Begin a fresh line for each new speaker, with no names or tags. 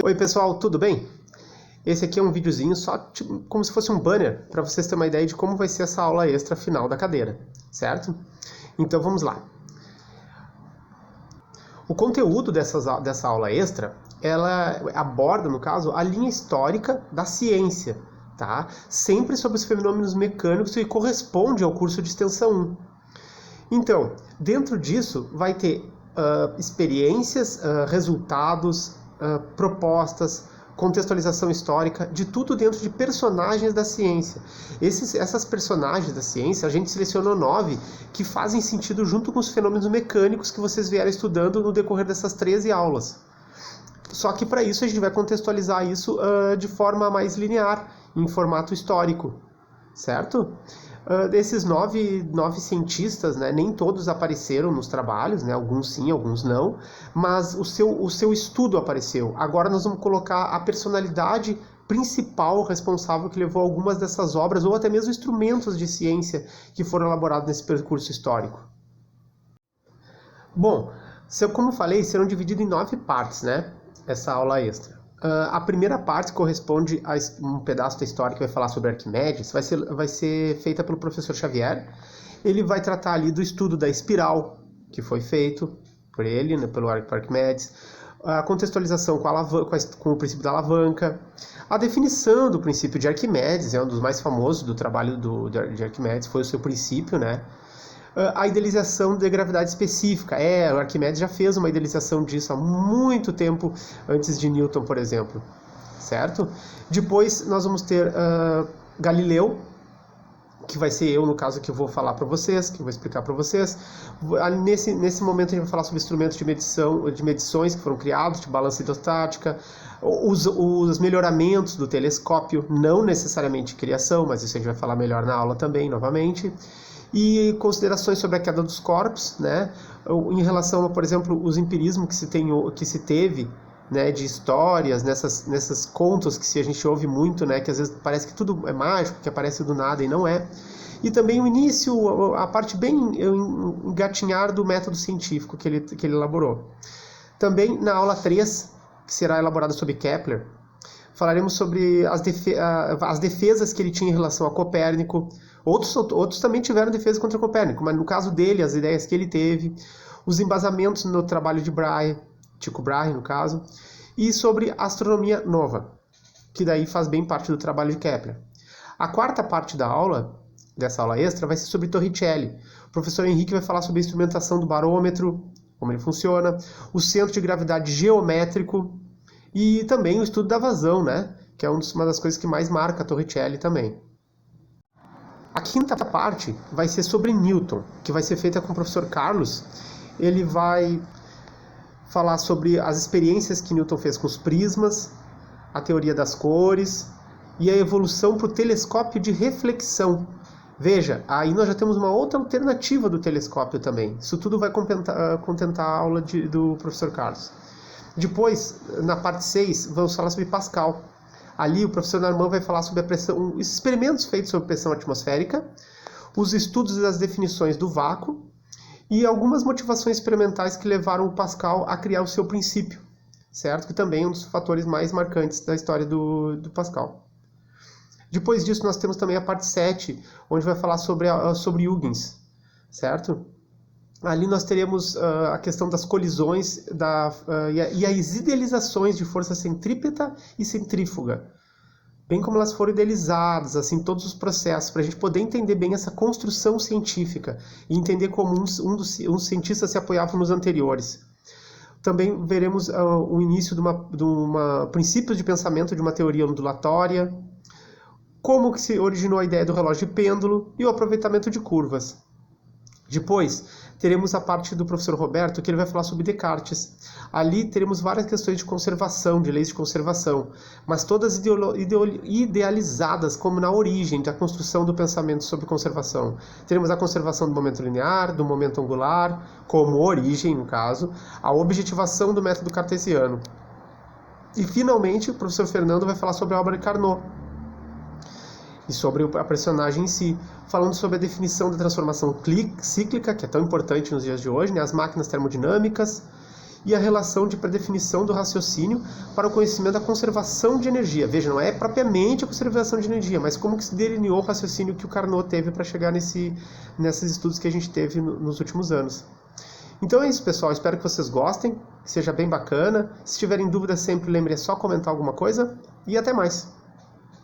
Oi pessoal, tudo bem? Esse aqui é um videozinho só tipo, como se fosse um banner para vocês terem uma ideia de como vai ser essa aula extra final da cadeira, certo? Então vamos lá. O conteúdo dessa aula extra, ela aborda, no caso, a linha histórica da ciência, tá? Sempre sobre os fenômenos mecânicos que corresponde ao curso de extensão 1. Então, dentro disso vai ter experiências, resultados, propostas, contextualização histórica, de tudo dentro de personagens da ciência. Essas personagens da ciência, a gente selecionou 9 que fazem sentido junto com os fenômenos mecânicos que vocês vieram estudando no decorrer dessas 13 aulas. Só que para isso a gente vai contextualizar isso de forma mais linear, em formato histórico, certo? Desses nove cientistas, né, nem todos apareceram nos trabalhos, né, alguns sim, alguns não, mas o seu estudo apareceu. Agora nós vamos colocar a personalidade principal responsável que levou algumas dessas obras, ou até mesmo instrumentos de ciência que foram elaborados nesse percurso histórico. Bom, como falei, serão divididos em 9 partes, né, essa aula extra. A primeira parte corresponde a um pedaço da história que vai falar sobre Arquimedes, vai ser feita pelo professor Xavier. Ele vai tratar ali do estudo da espiral, que foi feito por ele, né, pelo Arquimedes, a contextualização com o princípio da alavanca, a definição do princípio de Arquimedes, é um dos mais famosos do trabalho de Arquimedes, foi o seu princípio, né? A idealização de gravidade específica. O Arquimedes já fez uma idealização disso há muito tempo antes de Newton, por exemplo. Certo? Depois nós vamos ter Galileu, que vai ser eu, no caso, que eu vou falar para vocês, que eu vou explicar para vocês. Nesse momento a gente vai falar sobre instrumentos de medições que foram criados, de balança hidrostática, os melhoramentos do telescópio, não necessariamente criação, mas isso a gente vai falar melhor na aula também, novamente. E considerações sobre a queda dos corpos, né? Em relação a, por exemplo, os empirismos que se teve, né, de histórias, nessas contos que a gente ouve muito, né, que às vezes parece que tudo é mágico, que aparece do nada e não é. E também o início, a parte bem engatinhar do método científico que ele elaborou. Também na aula 3, que será elaborada sobre Kepler, falaremos sobre as defesas que ele tinha em relação a Copérnico. Outros também tiveram defesa contra Copérnico, mas no caso dele, as ideias que ele teve, os embasamentos no trabalho de Brahe, Tycho Brahe no caso, e sobre astronomia nova, que daí faz bem parte do trabalho de Kepler. A quarta parte da aula, dessa aula extra, vai ser sobre Torricelli. O professor Henrique vai falar sobre a instrumentação do barômetro, como ele funciona, o centro de gravidade geométrico e também o estudo da vazão, né? Que é uma das coisas que mais marca Torricelli também. A quinta parte vai ser sobre Newton, que vai ser feita com o professor Carlos. Ele vai falar sobre as experiências que Newton fez com os prismas, a teoria das cores e a evolução para o telescópio de reflexão. Veja, aí nós já temos uma outra alternativa do telescópio também. Isso tudo vai contentar a aula do professor Carlos. Depois, na parte 6, vamos falar sobre Pascal. Ali o professor Narman vai falar sobre a pressão, os experimentos feitos sobre pressão atmosférica, os estudos das definições do vácuo e algumas motivações experimentais que levaram o Pascal a criar o seu princípio, certo? Que também é um dos fatores mais marcantes da história do Pascal. Depois disso nós temos também a parte 7, onde vai falar sobre Huygens, certo? Ali nós teremos a questão das colisões e as idealizações de força centrípeta e centrífuga, bem como elas foram idealizadas, assim, todos os processos, para a gente poder entender bem essa construção científica e entender como um cientista se apoiava nos anteriores. Também veremos o início de uma princípios de pensamento de uma teoria ondulatória, como que se originou a ideia do relógio de pêndulo e o aproveitamento de curvas. Depois, teremos a parte do professor Roberto, que ele vai falar sobre Descartes. Ali teremos várias questões de conservação, de leis de conservação, mas todas idealizadas como na origem da construção do pensamento sobre conservação. Teremos a conservação do momento linear, do momento angular, como origem, no caso, a objetivação do método cartesiano. E, finalmente, o professor Fernando vai falar sobre a obra de Carnot, e sobre a personagem em si, falando sobre a definição da transformação cíclica, que é tão importante nos dias de hoje, né? As máquinas termodinâmicas e a relação de predefinição do raciocínio para o conhecimento da conservação de energia. Veja, não é propriamente a conservação de energia, mas como que se delineou o raciocínio que o Carnot teve para chegar nesses estudos que a gente teve nos últimos anos. Então é isso, pessoal. Espero que vocês gostem, que seja bem bacana. Se tiverem dúvidas, sempre lembrem, é só comentar alguma coisa. E até mais!